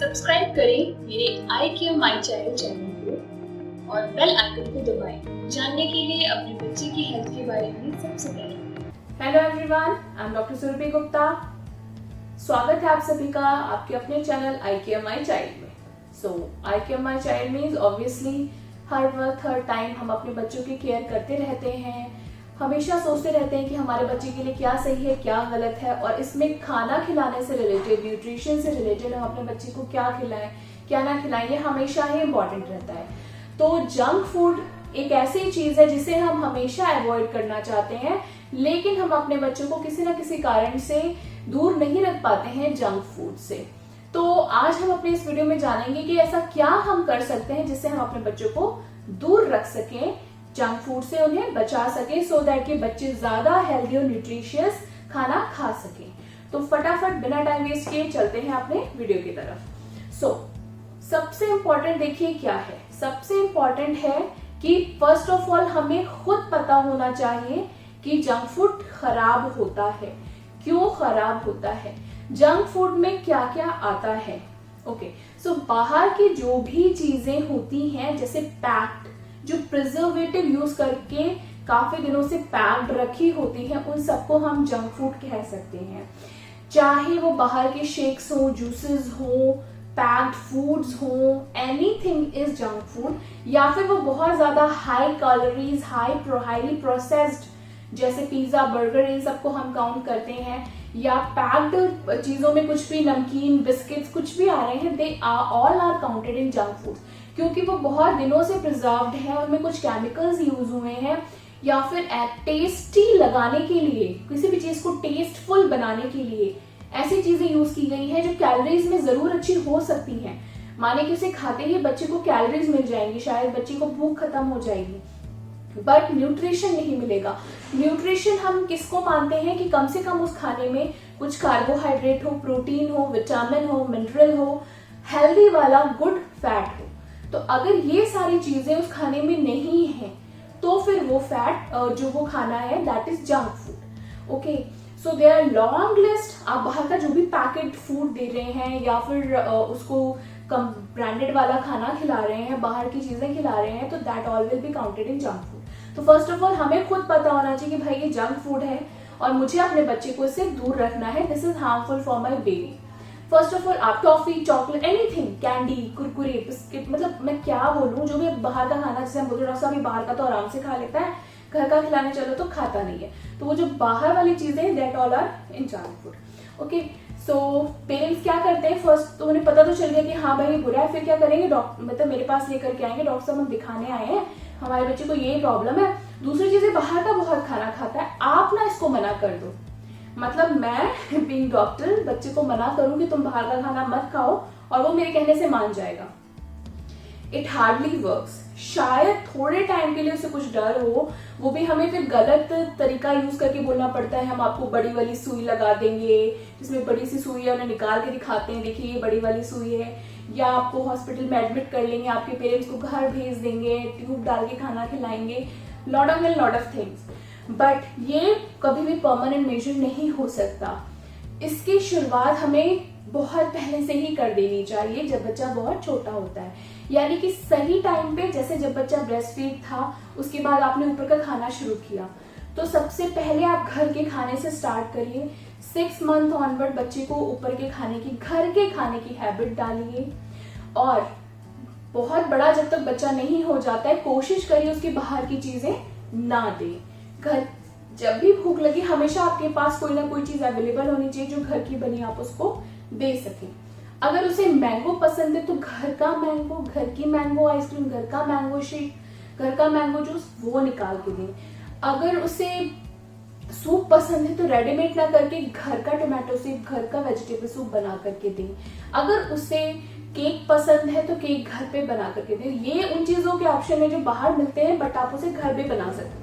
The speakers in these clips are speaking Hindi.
सब्सक्राइब करें मेरे I care my child channel को और बेल आइकन को दबाएं जानने के लिए अपने बच्चे की हेल्थ के बारे में सबसे पहले। Hello everyone, I am doctor Surabhi Gupta. स्वागत है आप सभी का आपके अपने channel I care my child में। I care my child means obviously हर वक्त हर टाइम हम अपने बच्चों की केयर करते रहते हैं, हमेशा सोचते रहते हैं कि हमारे बच्चे के लिए क्या सही है क्या गलत है, और इसमें खाना खिलाने से रिलेटेड, न्यूट्रिशन से रिलेटेड हम अपने बच्चे को क्या खिलाएं क्या ना खिलाएं, ये हमेशा ही इम्पोर्टेंट रहता है। तो जंक फूड एक ऐसी चीज है जिसे हम हमेशा अवॉइड करना चाहते हैं, लेकिन हम अपने बच्चों को किसी न किसी कारण से दूर नहीं रख पाते हैं जंक फूड से। तो आज हम अपने इस वीडियो में जानेंगे कि ऐसा क्या हम कर सकते हैं जिससे हम अपने बच्चों को दूर रख सकें, जंक फूड से उन्हें बचा सके, सो दैट कि बच्चे ज्यादा हेल्दी और न्यूट्रिशियस खाना खा सकें। तो फटाफट बिना टाइम वेस्ट किए चलते हैं अपने वीडियो की तरफ। सबसे इंपॉर्टेंट देखिए क्या है। सबसे इंपॉर्टेंट है कि फर्स्ट ऑफ ऑल हमें खुद पता होना चाहिए कि जंक फूड खराब होता है, क्यों खराब होता है, जंक फूड में क्या क्या आता है। बाहर की जो भी चीजें होती हैं, जैसे पैक्ड, जो प्रिजर्वेटिव यूज करके काफी दिनों से पैक्ड रखी होती है, उन सबको हम जंक फूड कह सकते हैं। चाहे वो बाहर के शेक्स हो, जूसेस हो, पैक्ड फूड्स हो, एनीथिंग इज जंक फूड। या फिर वो बहुत ज्यादा हाई कैलोरीज, हाईली प्रोसेस्ड, जैसे पिज्जा, बर्गर, इन सबको हम काउंट करते हैं। या पैक्ड चीजों में कुछ भी नमकीन, बिस्किट्स, कुछ भी आ रहे हैं, they all are counted in junk food, क्योंकि वो बहुत दिनों से प्रिजर्व्ड है, उनमें कुछ केमिकल्स यूज हुए हैं, या फिर टेस्टी लगाने के लिए, किसी भी चीज को टेस्टफुल बनाने के लिए ऐसी चीजें यूज की गई हैं जो कैलोरीज में जरूर अच्छी हो सकती हैं। माने कि उसे खाते ही बच्चे को कैलोरीज मिल जाएंगी, शायद बच्चे को भूख खत्म हो जाएगी, बट न्यूट्रिशन नहीं मिलेगा। न्यूट्रिशन हम किसको मानते हैं कि कम से कम उस खाने में कुछ कार्बोहाइड्रेट हो, प्रोटीन हो, विटामिन हो, मिनरल हो, हेल्दी वाला गुड फैट हो। तो अगर ये सारी चीजें उस खाने में नहीं है तो फिर वो फैट जो वो खाना है, that is junk food. So they are long list. आप बाहर का जो भी पैकेट फूड दे रहे हैं या फिर उसको कम ब्रांडेड वाला खाना खिला रहे हैं, बाहर की चीजें खिला रहे हैं, तो that all will be counted in junk food. तो फर्स्ट ऑफ ऑल हमें खुद पता होना चाहिए कि भाई ये जंक फूड है और मुझे अपने बच्चे को इससे दूर रखना है, this is harmful for my baby. First of all आप toffee, chocolate, anything, candy, Kurkure, biscuit, मतलब मैं क्या बोलूं, जो भी बाहर का खाना, जैसे हम बोल रहे हैं बाहर का तो आराम से खा लेता है, घर का खिलाने चलो तो खाता नहीं है। तो वो जो बाहर वाली चीजें, that all are in junk food. So parents क्या करते हैं, फर्स्ट तो उन्हें पता तो चल गया कि हाँ भाई ये बुरा है, फिर क्या करेंगे, डॉक्टर मतलब मेरे पास लेकर के आएंगे, डॉक्टर साहब हम दिखाने आए हैं, हमारे बच्चे को ये प्रॉब्लम है। दूसरी चीजें, बाहर का बहुत खाना खाता है, आप ना इसको मना कर दो। मतलब मैं बीइंग डॉक्टर बच्चे को मना करूं कि तुम बाहर का खाना मत खाओ और वो मेरे कहने से मान जाएगा, इट हार्डली वर्क्स। शायद थोड़े टाइम के लिए उसे कुछ डर हो, वो भी हमें फिर गलत तरीका यूज करके बोलना पड़ता है, हम आपको बड़ी वाली सुई लगा देंगे, जिसमें बड़ी सी सुई है, उन्हें निकाल के दिखाते हैं, देखिए ये बड़ी वाली सुई है, या आपको हॉस्पिटल में एडमिट कर लेंगे, आपके पेरेंट्स को घर भेज देंगे, ट्यूब डाल के खाना खिलाएंगे, लॉट ऑफ थिंग्स। बट ये कभी भी परमानेंट मेजर नहीं हो सकता। इसकी शुरुआत हमें बहुत पहले से ही कर देनी चाहिए, जब बच्चा बहुत छोटा होता है, यानी कि सही टाइम पे। जैसे जब बच्चा ब्रेस्ट फीड था, उसके बाद आपने ऊपर का खाना शुरू किया, तो सबसे पहले आप घर के खाने से स्टार्ट करिए। 6 मंथ ऑनवर्ड बच्चे को ऊपर के खाने की, घर के खाने की हैबिट डालिए, और बहुत बड़ा जब तक बच्चा नहीं हो जाता है, कोशिश करिए उसकी बाहर की चीजें ना दे। घर जब भी भूख लगे, हमेशा आपके पास कोई ना कोई चीज अवेलेबल होनी चाहिए जो घर की बनी आप उसको दे सके। अगर उसे मैंगो पसंद है तो घर का मैंगो, घर की मैंगो आइसक्रीम, घर का मैंगो शेक, घर का मैंगो जूस, वो निकाल के दें। अगर उसे सूप पसंद है तो रेडीमेड ना करके घर का टोमेटो सूप, घर का वेजिटेबल सूप बना करके दें। अगर उसे केक पसंद है तो केक घर पे बना करके दें। ये उन चीजों के ऑप्शन है जो बाहर मिलते हैं, बट आप उसे घर पे बना सकते हैं।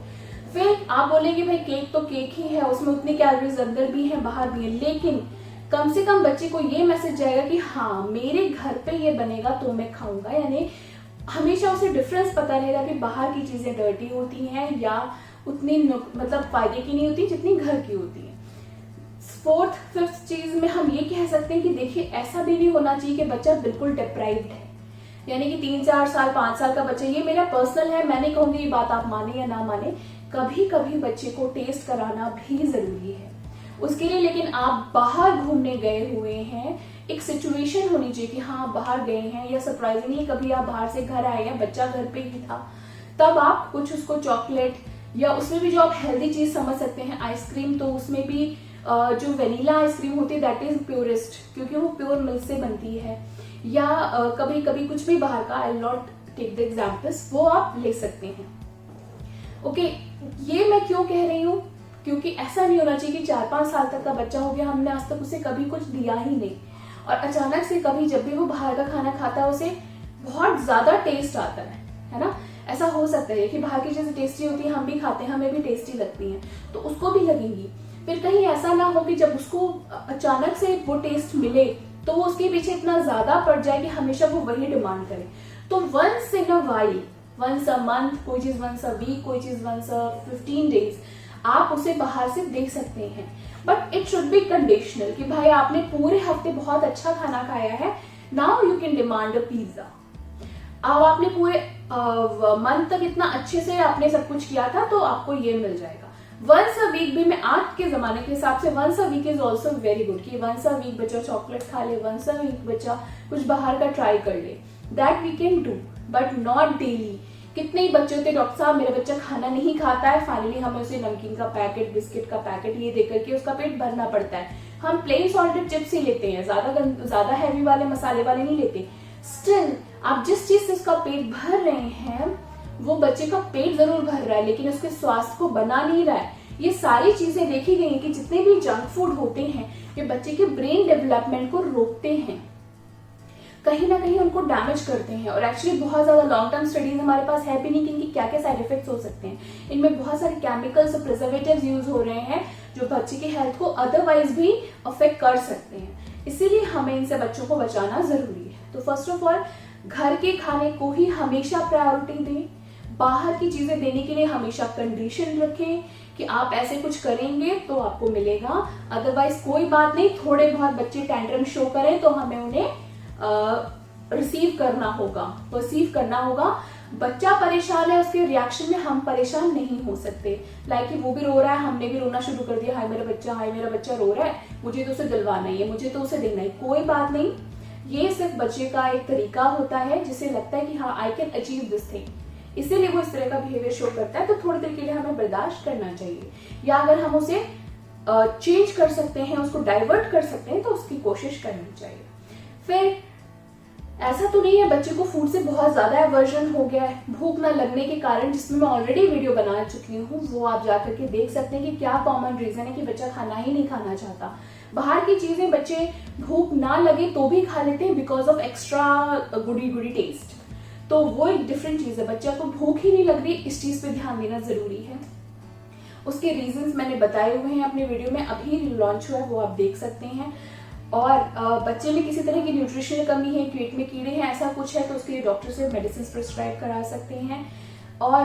फिर आप बोलेंगे भाई केक तो केक ही है, उसमें उतनी कैलोरीज अंदर भी है बाहर भी है, लेकिन कम से कम बच्चे को ये मैसेज जाएगा कि हाँ मेरे घर पे ये बनेगा तो मैं खाऊंगा। यानी हमेशा उसे डिफरेंस पता रहेगा कि बाहर की चीजें डर्टी होती हैं या उतनी मतलब फायदे की नहीं होती जितनी घर की होती है। फोर्थ फिफ्थ चीज में हम ये कह सकते हैं कि देखिए ऐसा भी नहीं होना चाहिए कि बच्चा बिल्कुल डिप्राइव्ड है, यानी कि 3-4 साल 5 साल का बच्चा, ये मेरा पर्सनल है, मैं नहीं कहूंगी ये बात आप माने या ना माने, कभी कभी बच्चे को टेस्ट कराना भी जरूरी है उसके लिए। लेकिन आप बाहर घूमने गए हुए हैं, एक सिचुएशन होनी चाहिए कि हाँ बाहर गए हैं, या सरप्राइजिंगली कभी आप बाहर से घर आए हैं, बच्चा घर पे ही था, तब आप कुछ उसको चॉकलेट, या उसमें भी जो आप हेल्दी चीज समझ सकते हैं आइसक्रीम, तो उसमें भी जो वेनिला आइसक्रीम होती है दैट इज प्योरेस्ट, क्योंकि वो प्योर मिल्क से बनती है, या कभी कभी कुछ भी बाहर का, I will not take the examples, वो आप ले सकते हैं। ओके, ये मैं क्यों कह रही हूँ, क्योंकि ऐसा नहीं होना चाहिए कि 4-5 साल तक का बच्चा हो गया, हमने आज तक उसे कभी कुछ दिया ही नहीं, और अचानक से कभी जब भी वो बाहर का खाना खाता है उसे बहुत ज्यादा टेस्ट आता है ना। ऐसा हो सकता है कि बाहर की चीजें टेस्टी होती है, हम भी खाते हैं, हमें भी टेस्टी लगती हैं, तो उसको भी लगेंगी। फिर कहीं ऐसा ना हो कि जब उसको अचानक से वो टेस्ट मिले तो वो उसके पीछे इतना ज्यादा पड़ जाए कि हमेशा वो वही डिमांड करे। तो once in a while, once a month, कोई चीज वंस अ वीक, कोई चीज वंस अ 15 डेज आप उसे बाहर से देख सकते हैं, but it should be conditional कि भाई आपने पूरे हफ्ते बहुत अच्छा खाना खाया है, now you can demand a pizza. अब आपने पूरे मंथ तक इतना अच्छे से आपने सब कुछ किया था तो आपको ये मिल जाएगा। वंस अ वीक भी, मैं आज के जमाने के हिसाब से once a week is also very good, कि वंस अ वीक बच्चा चॉकलेट खा ले, वंस अ वीक बच्चा कुछ बाहर का ट्राई कर ले, that we can do, but not daily. कितने ही बच्चे होते हैं डॉक्टर साहब मेरा बच्चा खाना नहीं खाता है, फाइनली हमें उसे नमकीन का पैकेट, बिस्किट का पैकेट ये देकर के उसका पेट भरना पड़ता है। हम प्लेन सॉल्टेड चिप्स ही लेते हैं, ज्यादा हैवी वाले मसाले वाले नहीं लेते। स्टिल आप जिस चीज से उसका पेट भर रहे हैं वो बच्चे का पेट जरूर भर रहा है, लेकिन उसके स्वास्थ्य को बना नहीं रहा है। ये सारी चीजें देखी गई कि जितने भी जंक फूड होते हैं ये बच्चे के ब्रेन डेवलपमेंट को रोकते हैं, कहीं ना कहीं उनको डैमेज करते हैं। और एक्चुअली बहुत ज्यादा लॉन्ग टर्म स्टडीज हमारे पास है भी नहीं कि इनकी क्या क्या साइड इफेक्ट्स हो सकते हैं। इनमें बहुत सारे केमिकल्स और प्रिजर्वेटिव्स यूज हो रहे हैं जो बच्चे की हेल्थ को अदरवाइज भी अफेक्ट कर सकते हैं, इसीलिए हमें इनसे बच्चों को बचाना जरूरी है। तो फर्स्ट ऑफ ऑल घर के खाने को ही हमेशा प्रायोरिटी दें, बाहर की चीजें देने के लिए हमेशा कंडीशन रखें कि आप ऐसे कुछ करेंगे तो आपको मिलेगा, अदरवाइज कोई बात नहीं। थोड़े बहुत बच्चे टैंट्रम शो करें तो हमें उन्हें रिसीव करना होगा, परसीव करना होगा। बच्चा परेशान है, उसके रिएक्शन में हम परेशान नहीं हो सकते। लाइक वो भी रो रहा है, हमने भी रोना शुरू कर दिया, हाय मेरा बच्चा रो रहा है, मुझे तो उसे दिलवाना ही है, मुझे तो उसे देना है। कोई बात नहीं, ये सिर्फ बच्चे का एक तरीका होता है जिसे लगता है कि हाँ I can achieve this thing, इसीलिए वो इस तरह का बिहेवियर शो करता है। तो थोड़ी देर के लिए हमें बर्दाश्त करना चाहिए, या अगर हम उसे चेंज कर सकते हैं, उसको डाइवर्ट कर सकते हैं तो उसकी कोशिश करनी चाहिए। फिर ऐसा तो नहीं है बच्चे को फूड से बहुत ज्यादा एवर्जन हो गया है, भूख ना लगने के कारण, जिसमें मैं ऑलरेडी वीडियो बना चुकी हूँ, वो आप जाकर के देख सकते हैं कि क्या कॉमन रीजन है कि बच्चा खाना ही नहीं खाना चाहता। बाहर की चीजें बच्चे भूख ना लगे तो भी खा लेते हैं because of extra goody taste, तो वो एक डिफरेंट चीज है। बच्चा को भूख ही नहीं लग रही, इस चीज पे ध्यान देना जरूरी है। उसके रीजंस मैंने बताए हुए हैं अपने वीडियो में, अभी लॉन्च हुआ है, वो आप देख सकते हैं। और बच्चे में किसी तरह की न्यूट्रिशनल कमी है, पेट में कीड़े हैं, ऐसा कुछ है तो उसके लिए डॉक्टर से मेडिसिन प्रिस्क्राइब करा सकते हैं। और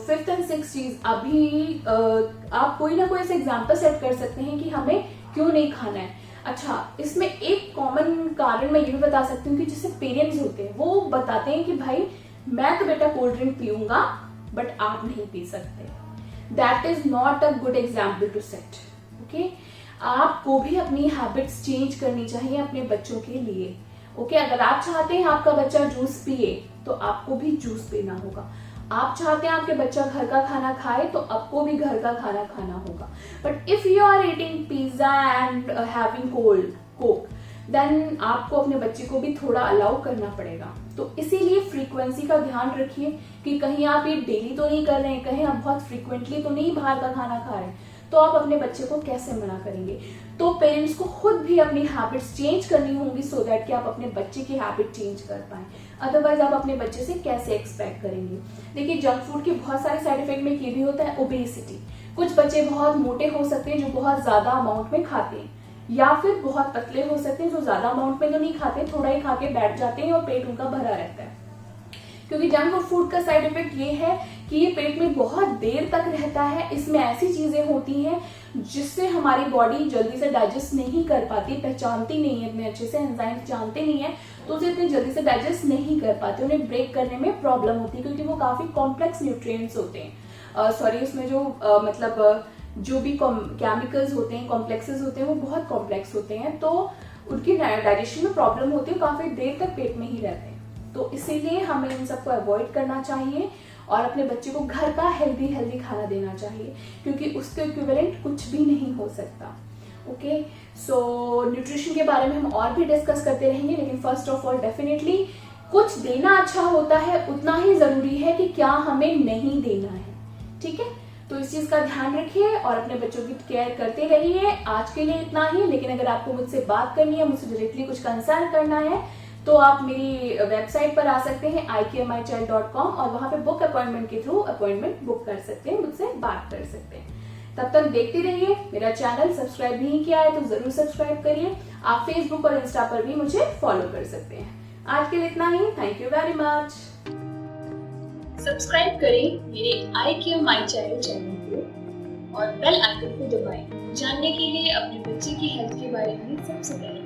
फिफ्थ एंड सिक्स चीज, अभी आप कोई ना कोई ऐसे एग्जाम्पल सेट कर सकते हैं कि हमें क्यों नहीं खाना है। अच्छा, इसमें एक कॉमन कारण मैं ये भी बता सकती हूँ कि जैसे पेरेंट्स होते हैं वो बताते हैं कि भाई मैं तो बेटा कोल्ड ड्रिंक पीऊंगा बट आप नहीं पी सकते। That is not a good example to set. Okay, आपको भी अपनी हैबिट्स चेंज करनी चाहिए अपने बच्चों के लिए। ओके, अगर आप चाहते हैं आपका बच्चा जूस पिए तो आपको भी जूस पीना होगा। आप चाहते हैं आपके बच्चा घर का खाना खाए तो आपको भी घर का खाना खाना होगा। But if you are eating pizza and having cold coke, then आपको अपने बच्चे को भी थोड़ा अलाउ करना पड़ेगा। तो इसीलिए फ्रीक्वेंसी का ध्यान रखिए कि कहीं आप ये डेली तो नहीं कर रहे हैं, कहीं आप बहुत फ्रीक्वेंटली तो नहीं बाहर का खाना खा रहे हैं, तो आप अपने बच्चे को कैसे मना करेंगे। तो पेरेंट्स को खुद भी अपनी हैबिट्स चेंज करनी होंगी सो दैट कि आप अपने बच्चे की हैबिट चेंज कर पाए, अदरवाइज आप अपने बच्चे से कैसे एक्सपेक्ट करेंगे। देखिए, जंक फूड के बहुत सारे साइड इफेक्ट में ये भी होता है ओबेसिटी। कुछ बच्चे बहुत मोटे हो सकते हैं जो बहुत ज्यादा अमाउंट में खाते हैं, या फिर बहुत पतले हो सकते हैं जो ज्यादा अमाउंट में तो नहीं खाते, थोड़ा ही खा के बैठ जाते हैं और पेट उनका भरा रहता है। क्योंकि जंक फूड का साइड इफेक्ट ये है कि ये पेट में बहुत देर तक रहता है। इसमें ऐसी चीजें होती हैं जिससे हमारी बॉडी जल्दी से डाइजेस्ट नहीं कर पाती, पहचानती नहीं है इतने अच्छे से, एंजाइम जानते नहीं है तो उसे इतनी जल्दी से डाइजेस्ट नहीं कर पाते, उन्हें ब्रेक करने में प्रॉब्लम होती है क्योंकि वो काफी कॉम्प्लेक्स न्यूट्रिएंट्स होते हैं। उसमें जो मतलब जो भी केमिकल्स होते हैं, कॉम्प्लेक्सेस होते हैं, वो बहुत कॉम्प्लेक्स होते हैं, तो उनकी डाइजेशन में प्रॉब्लम होती है, काफी देर तक पेट में ही रहते हैं। तो इसीलिए हमें इन सबको अवॉइड करना चाहिए और अपने बच्चे को घर का हेल्दी खाना देना चाहिए क्योंकि उसके इक्विवेलेंट कुछ भी नहीं हो सकता। ओके, सो न्यूट्रिशन के बारे में हम और भी डिस्कस करते रहेंगे, लेकिन फर्स्ट ऑफ ऑल डेफिनेटली कुछ देना अच्छा होता है, उतना ही जरूरी है कि क्या हमें नहीं देना है। ठीक है, तो इस चीज का ध्यान रखिए और अपने बच्चों की केयर करते रहिए। आज के लिए इतना ही, लेकिन अगर आपको मुझसे बात करनी है, मुझसे डायरेक्टली कुछ कंसल्ट करना है तो आप मेरी वेबसाइट पर आ सकते हैं ikmichild.com और वहां पे बुक अपॉइंटमेंट के थ्रू अपॉइंटमेंट बुक कर सकते हैं, मुझसे बात कर सकते हैं। तब तक देखते रहिए। मेरा चैनल सब्सक्राइब नहीं किया है तो जरूर सब्सक्राइब करिए। आप फेसबुक और इंस्टा पर भी मुझे फॉलो कर सकते हैं। आज के लिए इतना ही, thank you very much. Subscribe करें मेरे I care my child channel को और बेल आइकन को दबाएं जानने के लिए अपने बच्चे की हेल्थ के बारे में सबसे पहले।